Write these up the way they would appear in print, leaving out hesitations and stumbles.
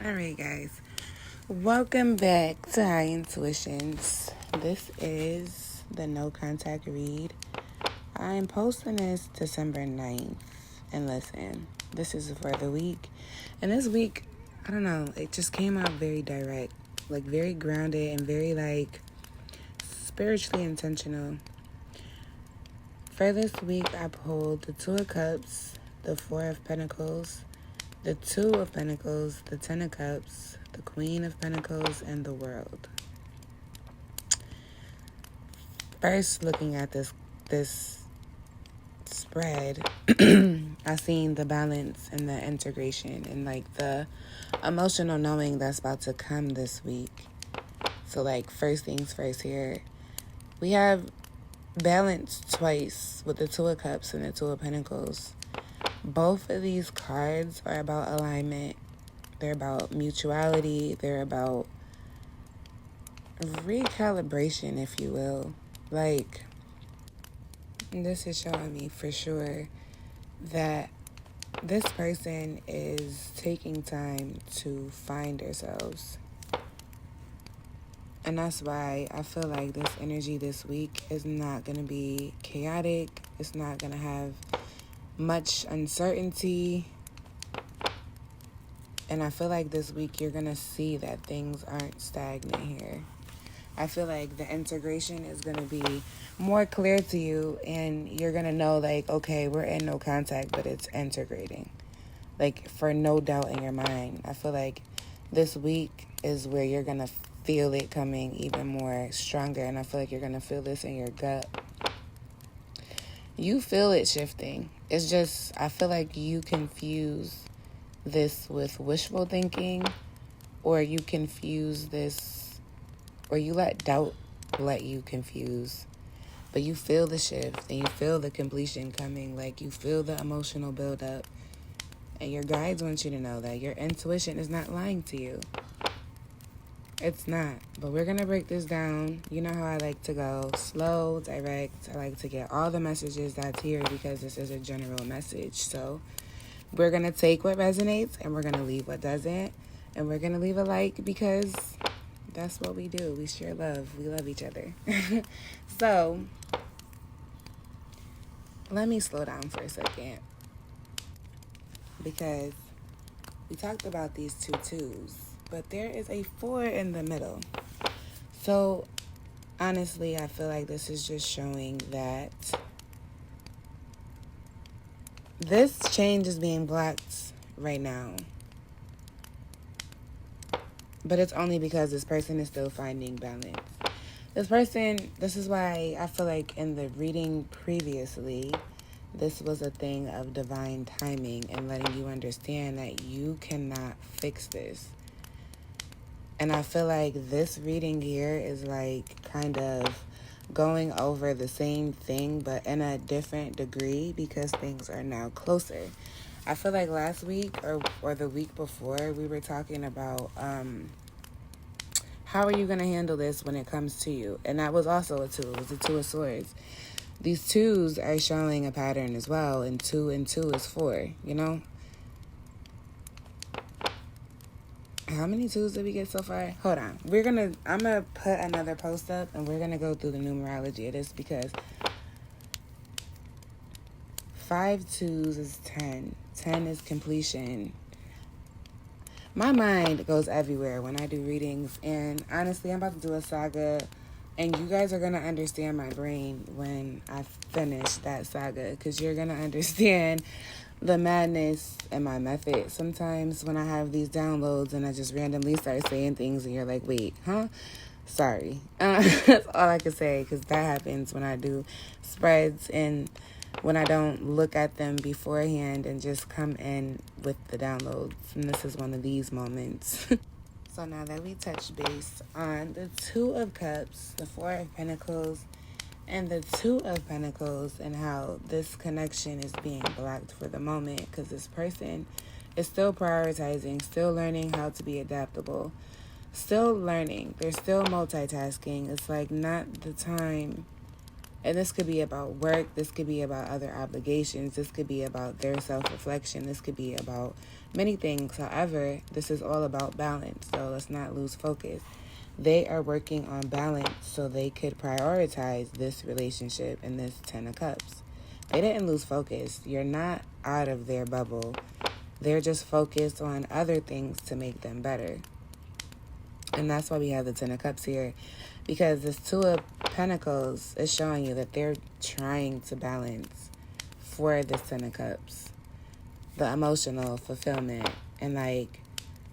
Alright, guys. Welcome back to High Intuitions. This is the no contact read. I'm posting this December 9th. And listen, this is for the week. And this week, I don't know, it just came out very direct. Like very grounded and very spiritually intentional. For this week, I pulled the Two of Cups, the Four of Pentacles, the Two of Pentacles, the Ten of Cups, the Queen of Pentacles, and the World. First, looking at this spread, I seen the balance and the integration and the emotional knowing that's about to come this week. So first things first here, we have balance twice with the Two of Cups and the Two of Pentacles. Both of these cards are about alignment. They're about mutuality. They're about recalibration, if you will. This is showing me for sure that this person is taking time to find themselves. And that's why I feel like this energy this week is not going to be chaotic. It's not going to have much uncertainty. And I feel like this week you're going to see that things aren't stagnant here. I feel like the integration is going to be more clear to you, and you're going to know okay, we're in no contact, but it's integrating. For no doubt in your mind. I feel like this week is where you're going to feel it coming even more stronger, and I feel like you're going to feel this in your gut. You feel it shifting. It's just, I feel like you confuse this with wishful thinking, or you confuse this, or you let doubt let you confuse. But you feel the shift, and you feel the completion coming. You feel the emotional buildup. And your guides want you to know that your intuition is not lying to you. It's not. But we're going to break this down. You know how I like to go slow, direct. I like to get all the messages that's here because this is a general message. So we're going to take what resonates and we're going to leave what doesn't. And we're going to leave a like because that's what we do. We share love. We love each other. So let me slow down for a second. Because we talked about these two twos. But there is a 4 in the middle. So, honestly, I feel like this is just showing that this change is being blocked right now. But it's only because this person is still finding balance. This is why I feel like in the reading previously, this was a thing of divine timing and letting you understand that you cannot fix this. And I feel like this reading here is kind of going over the same thing, but in a different degree because things are now closer. I feel like last week or the week before, we were talking about how are you going to handle this when it comes to you? And that was also a 2. It was a 2 of Swords. These 2s are showing a pattern as well, and 2 and 2 is 4, you know? How many 2s did we get so far? Hold on. I'm going to put another post up and we're going to go through the numerology of this because 5 2s is 10. 10 is completion. My mind goes everywhere when I do readings, and honestly, I'm about to do a saga, and you guys are going to understand my brain when I finish that saga because you're going to understand the madness in my method. Sometimes when I have these downloads and I just randomly start saying things and you're like, wait, huh? Sorry. That's all I can say because that happens when I do spreads and when I don't look at them beforehand and just come in with the downloads. And this is one of these moments. So now that we touch base on the 2 of Cups, the 4 of Pentacles, and the 2 of Pentacles, and how this connection is being blocked for the moment because this person is still prioritizing, still learning how to be adaptable, still learning. They're still multitasking. It's not the time And this could be about work. This could be about other obligations. This could be about their self-reflection. This could be about many things. However, this is all about balance. So let's not lose focus. They are working on balance so they could prioritize this relationship and this 10 of Cups. They didn't lose focus. You're not out of their bubble. They're just focused on other things to make them better. And that's why we have the 10 of Cups here. Because this 2 of Pentacles is showing you that they're trying to balance for this 10 of Cups. The emotional fulfillment and like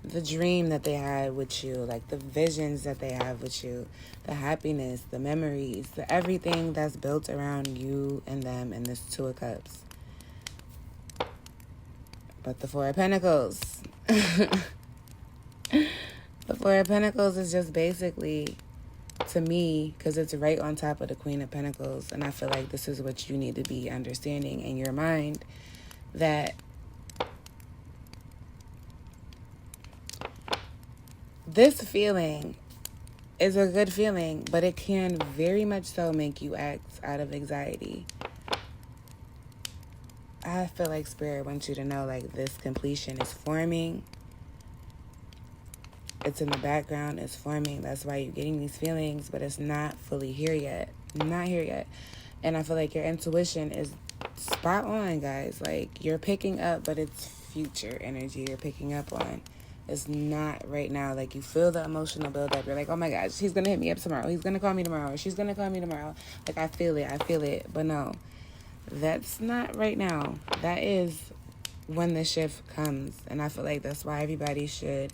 the dream that they had with you, like the visions that they have with you, the happiness, the memories, the everything that's built around you and them and this 2 of Cups. But the 4 of Pentacles, the 4 of Pentacles is just basically, to me, because it's right on top of the Queen of Pentacles, and I feel like this is what you need to be understanding in your mind, that this feeling is a good feeling, but it can very much so make you act out of anxiety. I feel like Spirit wants you to know, like, this completion is forming. It's in the background, it's forming. That's why you're getting these feelings, but it's not fully here yet. Not here yet. And I feel like your intuition is spot on, guys. Like, you're picking up, but it's future energy you're picking up on. It's not right now. Like, you feel the emotional buildup. You're like, oh my gosh, he's going to hit me up tomorrow. He's going to call me tomorrow. She's going to call me tomorrow. Like, I feel it. But no, that's not right now. That is when the shift comes. And I feel like that's why everybody should,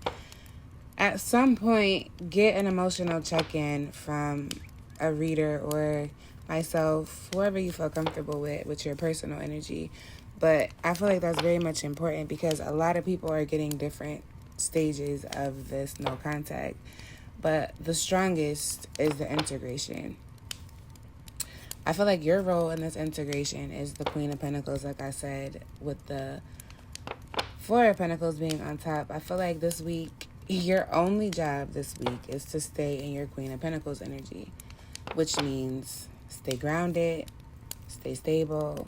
at some point, get an emotional check-in from a reader or myself, whoever you feel comfortable with your personal energy. But I feel like that's very much important because a lot of people are getting different stages of this no contact. But the strongest is the integration. I feel like your role in this integration is the Queen of Pentacles, like I said, with the 4 of Pentacles being on top. I feel like this week, your only job this week is to stay in your Queen of Pentacles energy, which means stay grounded, stay stable,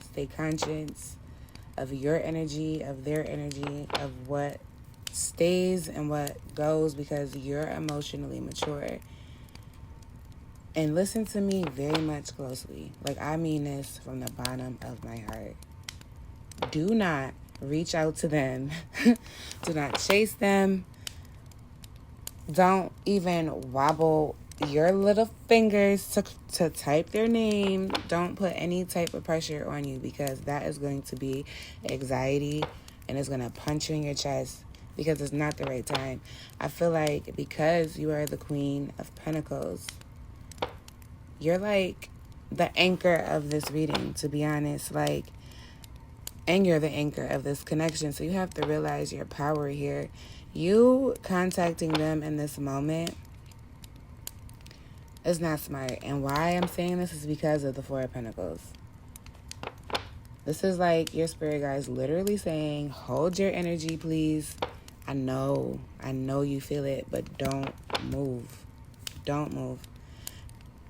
stay conscious of your energy, of their energy, of what stays and what goes, because you're emotionally mature. And listen to me very much closely. Like, I mean this from the bottom of my heart. Do not reach out to them. Do not chase them. Don't even wobble your little fingers to type their name. Don't put any type of pressure on you, because that is going to be anxiety and it's going to punch you in your chest because it's not the right time. I feel like because you are the Queen of Pentacles, you're like the anchor of this reading, to be honest. Like, and you're the anchor of this connection. So you have to realize your power here. You contacting them in this moment is not smart. And why I'm saying this is because of the 4 of Pentacles. This is like your spirit guides literally saying, hold your energy, please. I know you feel it, but don't move. Don't move.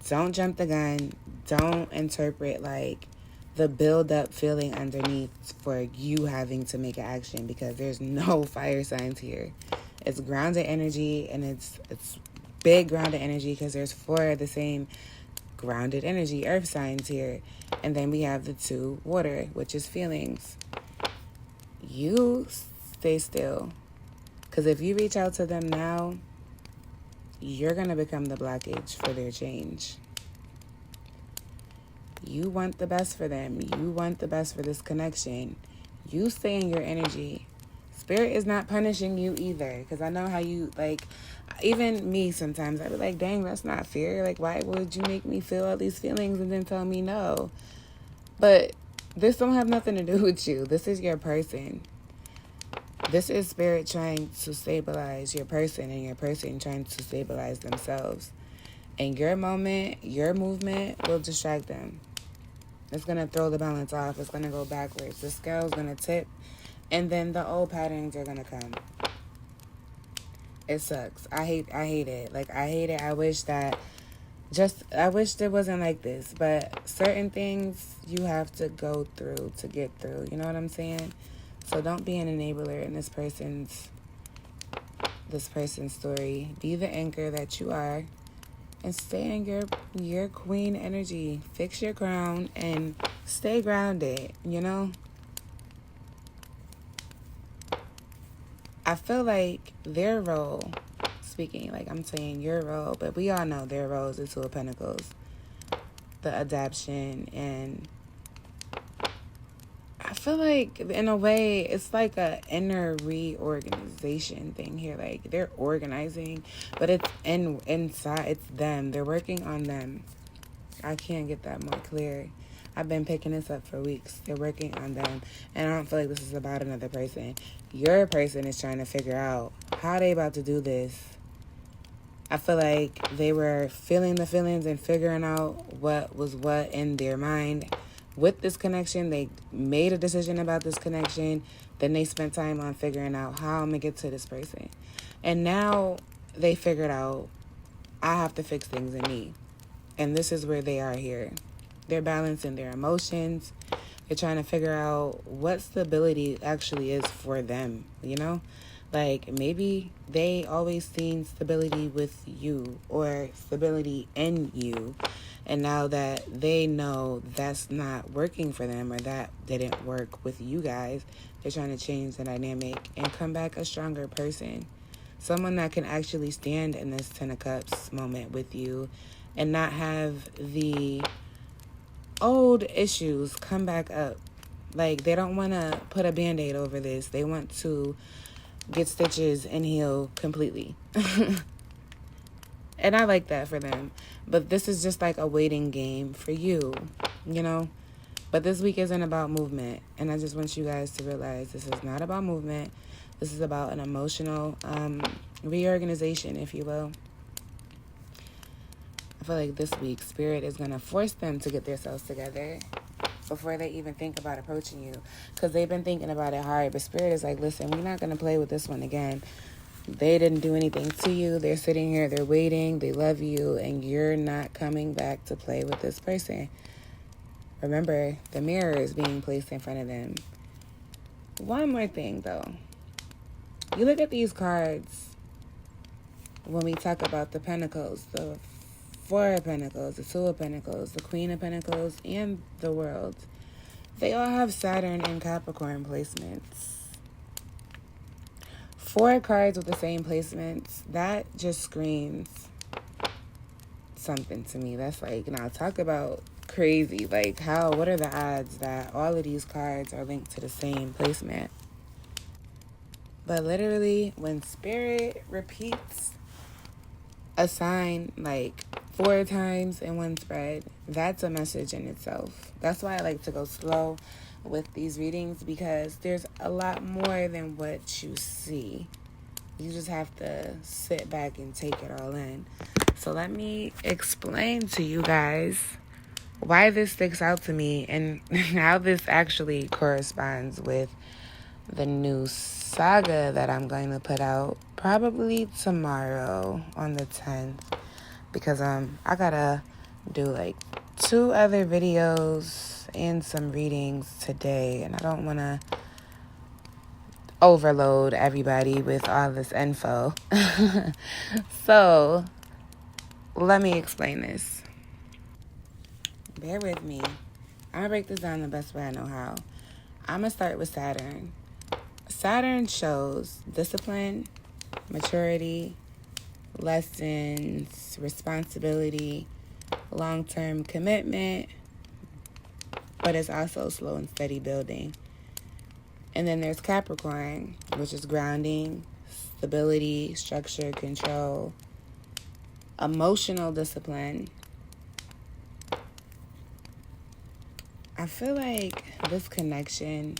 Don't jump the gun. Don't interpret like the build-up feeling underneath for you having to make an action, because there's no fire signs here. It's grounded energy, and it's big grounded energy because there's 4 of the same grounded energy earth signs here. And then we have the 2 water, which is feelings. You stay still, because if you reach out to them now, you're going to become the blockage for their change. You want the best for them. You want the best for this connection. You stay in your energy. Spirit is not punishing you either, because I know how you, like, even me sometimes, I'd be like, dang, that's not fair. Like, why would you make me feel all these feelings and then tell me no? But this don't have nothing to do with you. This is your person. This is Spirit trying to stabilize your person, and your person trying to stabilize themselves. And your moment, your movement will distract them. It's going to throw the balance off. It's going to go backwards. The scale's going to tip, and then the old patterns are going to come. It sucks. I hate it. Like, I hate it. I wish that I wish it wasn't like this, but certain things you have to go through to get through. You know what I'm saying? So don't be an enabler in this person's story. Be the anchor that you are, and stay in your queen energy. Fix your crown and stay grounded. You know, I feel like their role, speaking like I'm saying your role, but we all know their role is the Two of Pentacles, the adaptation, and I feel like in a way it's like a inner reorganization thing here. Like they're organizing, but it's inside. It's them. They're working on them. I can't get that more clear. I've been picking this up for weeks. They're working on them, and I don't feel like this is about another person. Your person is trying to figure out how they about to do this. I feel like they were feeling the feelings and figuring out what was what in their mind. With this connection, they made a decision about this connection. Then they spent time on figuring out how I'm going to get to this person. And now they figured out, I have to fix things in me. And this is where they are here. They're balancing their emotions. They're trying to figure out what stability actually is for them, you know? Like, maybe they always seen stability with you or stability in you. And now that they know that's not working for them or that didn't work with you guys, they're trying to change the dynamic and come back a stronger person. Someone that can actually stand in this Ten of Cups moment with you and not have the old issues come back up. Like, they don't want to put a Band-Aid over this. They want to get stitches and heal completely. And I like that for them. But this is just like a waiting game for you, you know? But this week isn't about movement. And I just want you guys to realize this is not about movement. This is about an emotional reorganization, if you will. I feel like this week, Spirit is going to force them to get themselves together before they even think about approaching you. Because they've been thinking about it hard. But Spirit is like, listen, we're not going to play with this one again. They didn't do anything to you. They're sitting here. They're waiting. They love you. And you're not coming back to play with this person. Remember, the mirror is being placed in front of them. One more thing, though. You look at these cards when we talk about the Pentacles, the Four of Pentacles, the Two of Pentacles, the Queen of Pentacles, and the World. They all have Saturn and Capricorn placements. 4 cards with the same placements, that just screams something to me. That's like, now talk about crazy. Like, what are the odds that all of these cards are linked to the same placement? But literally, when Spirit repeats a sign like 4 times in one spread, that's a message in itself. That's why I like to go slow with these readings, because there's a lot more than what you see. You just have to sit back and take it all in. So let me explain to you guys why this sticks out to me and how this actually corresponds with the new saga that I'm going to put out probably tomorrow on the 10th, because I gotta do like 2 other videos and some readings today, and I don't want to overload everybody with all this info. So let me explain this. Bear with me. I'm gonna break this down the best way I know how. I'm gonna start with Saturn. Saturn shows discipline, maturity, lessons, responsibility, long-term commitment, but it's also slow and steady building. And then there's Capricorn, which is grounding, stability, structure, control, emotional discipline. I feel like this connection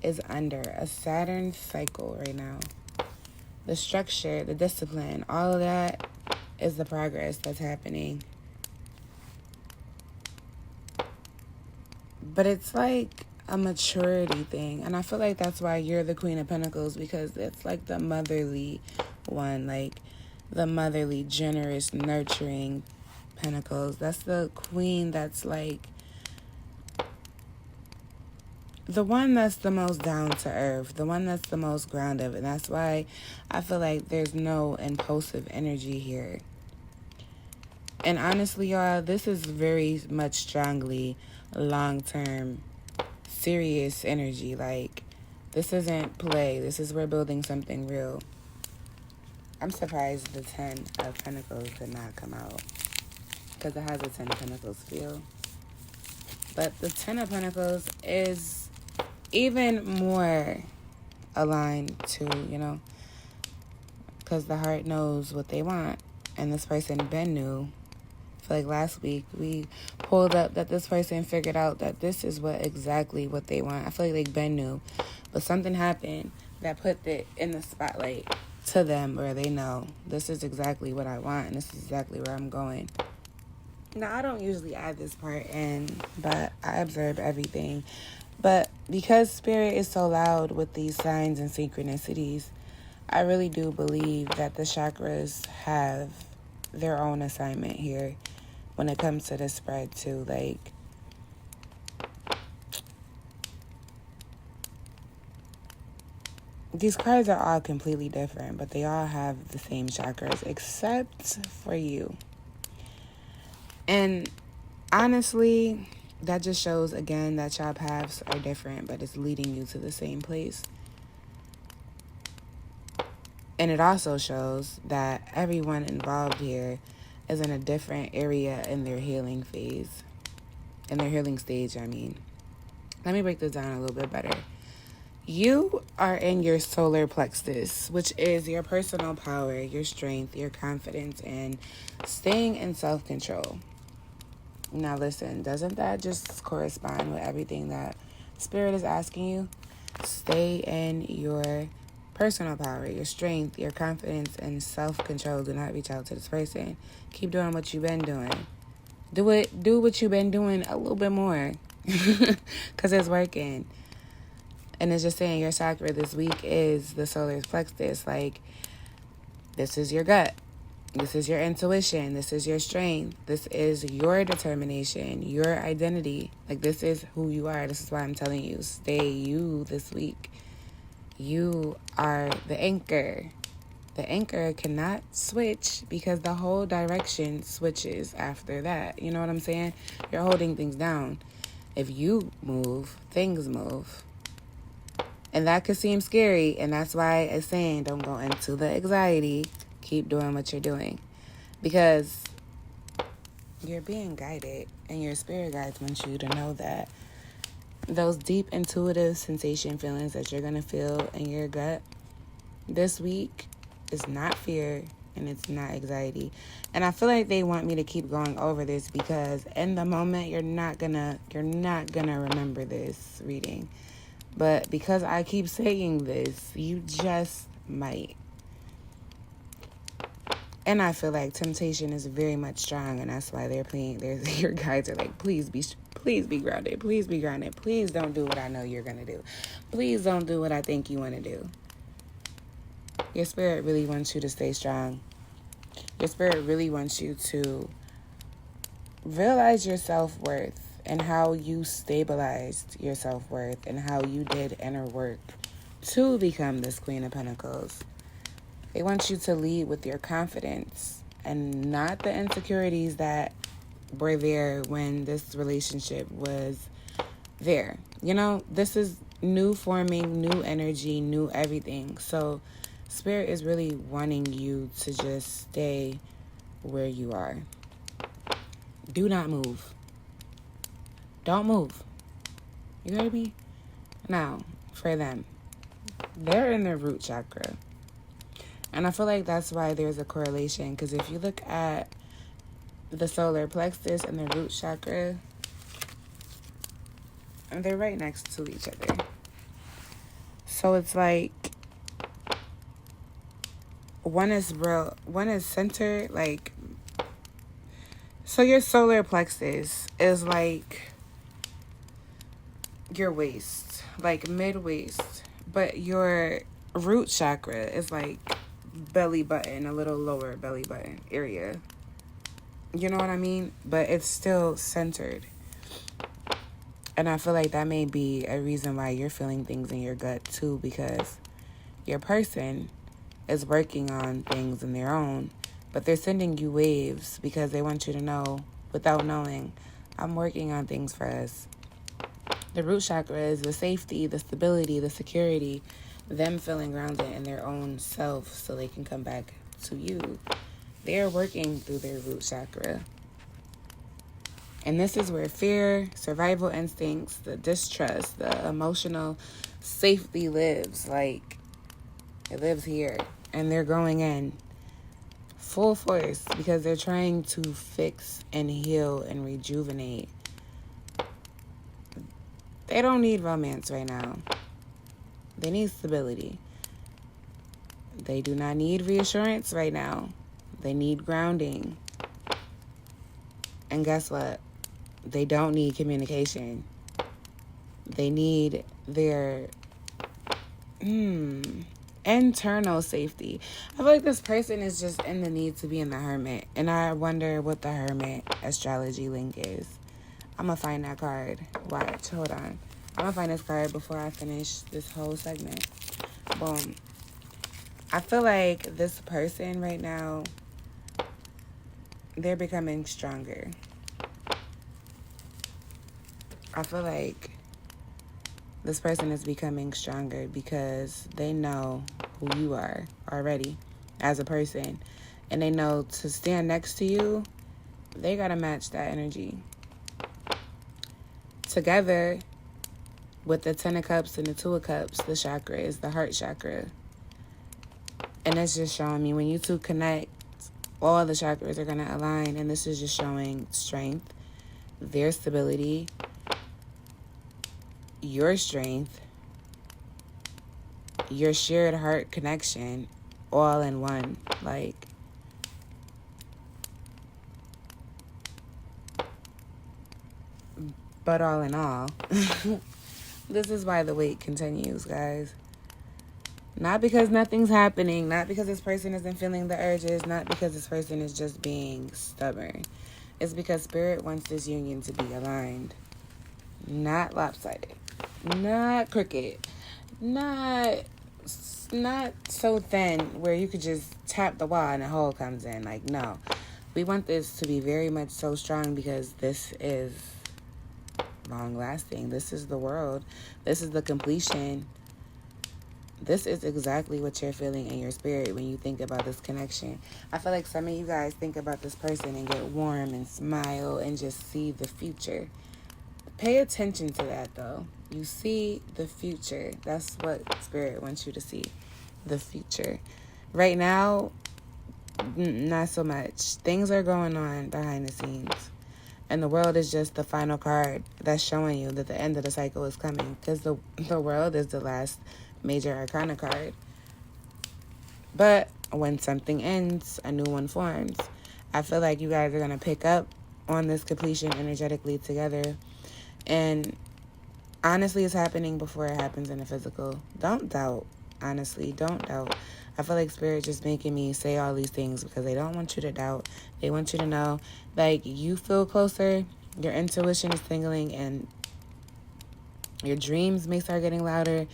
is under a Saturn cycle right now. The structure, the discipline, all of that is the progress that's happening. But it's like a maturity thing. And I feel like that's why you're the Queen of Pentacles, because it's like the motherly one, like the motherly, generous, nurturing Pentacles. That's the queen that's like the one that's the most down to earth, the one that's the most grounded. And that's why I feel like there's no impulsive energy here. And honestly, y'all, this is very much strongly long-term, serious energy. Like, this isn't play. This is we're building something real. I'm surprised the 10 of Pentacles did not come out, because it has a 10 of Pentacles feel. But the 10 of Pentacles is even more aligned to, you know, because the heart knows what they want. And this person been knew. I feel like last week we pulled up that this person figured out that this is exactly what they want. I feel like they been knew. But something happened that put it in the spotlight to them, where they know this is exactly what I want and this is exactly where I'm going. Now, I don't usually add this part in, but I observe everything. But because Spirit is so loud with these signs and synchronicities, I really do believe that the chakras have their own assignment here when it comes to the spread too. Like, these cards are all completely different, but they all have the same chakras except for you. And honestly, that just shows again that y'all paths are different, but it's leading you to the same place. And it also shows that everyone involved here is in a different area in their healing phase. In their healing stage, I mean. Let me break this down a little bit better. You are in your solar plexus, which is your personal power, your strength, your confidence, and staying in self-control. Now listen, doesn't that just correspond with everything that Spirit is asking you? Stay in your personal power, your strength, your confidence, and self-control. Do not reach out to this person. Keep doing what you've been doing. Do what you've been doing a little bit more, because it's working. And it's just saying your chakra this week is the solar plexus. Like, this is your gut. This is your intuition. This is your strength. This is your determination, your identity. Like, this is who you are. This is why I'm telling you, stay you this week. You are the anchor. The anchor cannot switch because the whole direction switches after that. You know what I'm saying? You're holding things down. If you move, things move. And that could seem scary, and that's why it's saying don't go into the anxiety. Keep doing what you're doing, because you're being guided, and your spirit guides want you to know that those deep intuitive sensation feelings that you're going to feel in your gut this week is not fear, and it's not anxiety. And I feel like they want me to keep going over this, because in the moment you're not gonna remember this reading. But because I keep saying this, you just might. And I feel like temptation is very much strong, and that's why your guides are like, please be grounded. Please be grounded. Please don't do what I know you're going to do. Please don't do what I think you want to do. Your spirit really wants you to stay strong. Your spirit really wants you to realize your self-worth, and how you stabilized your self-worth, and how you did inner work to become this Queen of Pentacles. They want you to lead with your confidence and not the insecurities that were there when this relationship was there. You know, this is new forming, new energy, new everything. So Spirit is really wanting you to just stay where you are. Do not move. Don't move. You heard me? Now, for them, they're in their root chakra. And I feel like that's why there's a correlation. Because if you look at the solar plexus and the root chakra, they're right next to each other. So it's like one is centered, like, so your solar plexus is like your waist, like mid-waist, but your root chakra is like belly button, a little lower belly button area. You know what I mean? But it's still centered. And I feel like that may be a reason why you're feeling things in your gut too, because your person is working on things in their own, but they're sending you waves because they want you to know, without knowing, I'm working on things for us. The root chakra is the safety, the stability, the security, them feeling grounded in their own self so they can come back to you. They're working through their root chakra. And this is where fear, survival instincts, the distrust, the emotional safety lives. Like, it lives here. And they're going in full force because they're trying to fix and heal and rejuvenate. They don't need romance right now. They need stability. They do not need reassurance right now. They need grounding. And guess what? They don't need communication. They need their internal safety. I feel like this person is just in the need to be in the hermit. And I wonder what the hermit astrology link is. I'm going to find that card. Watch. Hold on. I'm going to find this card before I finish this whole segment. Boom. I feel like this person right now, they're becoming stronger. I feel like this person is becoming stronger because they know who you are already as a person. And they know to stand next to you, they got to match that energy. Together with the 10 of Cups and the 2 of Cups, the chakra is the heart chakra. And that's just showing me when you two connect, all the chakras are going to align. And this is just showing strength, their stability, your strength, your shared heart connection, all in one. Like, but all in all, this is why the wait continues, guys. Not because nothing's happening, not because this person isn't feeling the urges, not because this person is just being stubborn. It's because Spirit wants this union to be aligned, not lopsided, not crooked, not so thin where you could just tap the wall and a hole comes in. Like, no. We want this to be very much so strong because this is long lasting. This is the world. This is the completion. This is exactly what you're feeling in your spirit when you think about this connection. I feel like some of you guys think about this person and get warm and smile and just see the future. Pay attention to that, though. You see the future. That's what Spirit wants you to see. The future. Right now, not so much. Things are going on behind the scenes. And the world is just the final card that's showing you that the end of the cycle is coming. Because the world is the last major arcana card. But when something ends, a new one forms. I feel like you guys are going to pick up on this completion energetically together. And honestly, it's happening before it happens in the physical. Don't doubt. Honestly, don't doubt. I feel like Spirit just making me say all these things because they don't want you to doubt. They want you to know, like, you feel closer, your intuition is tingling, and your dreams may start getting louder.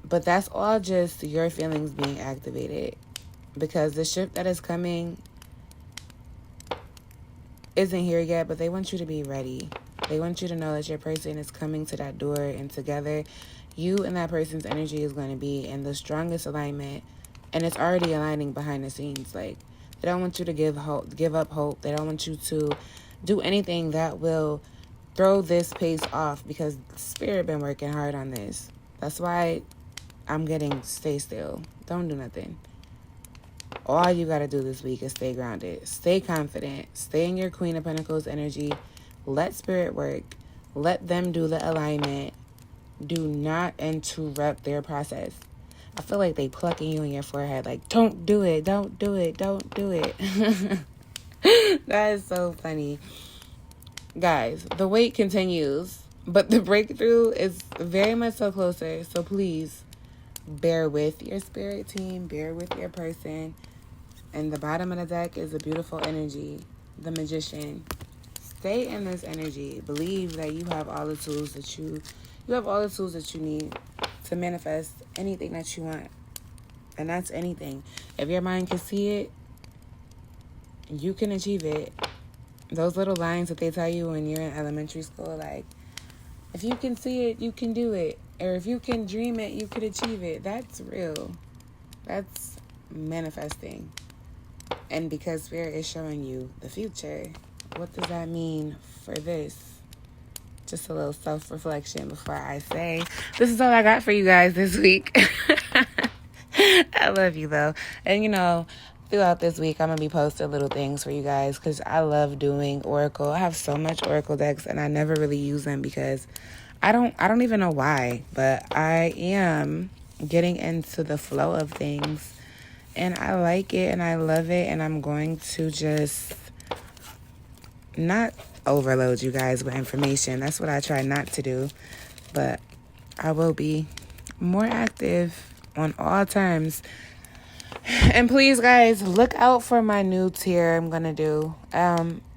But that's all just your feelings being activated. Because the shift that is coming isn't here yet, but they want you to be ready. They want you to know that your person is coming to that door, and together, you and that person's energy is going to be in the strongest alignment, and it's already aligning behind the scenes. Like, they don't want you to give up hope. They don't want you to do anything that will throw this pace off, because Spirit been working hard on this. That's why I'm getting stay still. Don't do nothing. All you got to do this week is stay grounded. Stay confident. Stay in your Queen of Pentacles energy. Let Spirit work. Let them do the alignment. Do not interrupt their process. I feel like they plucking you in your forehead like, don't do it, don't do it, don't do it. That is so funny. Guys, the wait continues, but the breakthrough is very much so closer. So please, bear with your spirit team, bear with your person, And the bottom of the deck is a beautiful energy, the Magician. Stay in this energy. Believe that you have all the tools that you have all the tools that you need to manifest anything that you want. And that's anything. If your mind can see it, you can achieve it. Those little lines that they tell you when you're in elementary school, like, if you can see it, you can do it. Or if you can dream it, you could achieve it. That's real. That's manifesting. And because Spirit is showing you the future, what does that mean for this? Just a little self-reflection before I say, this is all I got for you guys this week. I love you, though. And, you know, throughout this week, I'm going to be posting little things for you guys because I love doing Oracle. I have so much Oracle decks, and I never really use them because I don't even know why, but I am getting into the flow of things. And I like it and I love it, and I'm going to just not overload you guys with information. That's what I try not to do. But I will be more active on all terms. And please, guys, look out for my new tier I'm going to do.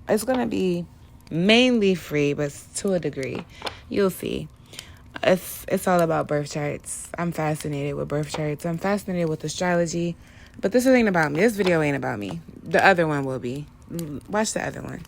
It's going to be mainly free, but to a degree. You'll see. It's all about birth charts. I'm fascinated with birth charts. I'm fascinated with astrology. But this ain't about me. This video ain't about me. The other one will be. Watch the other one.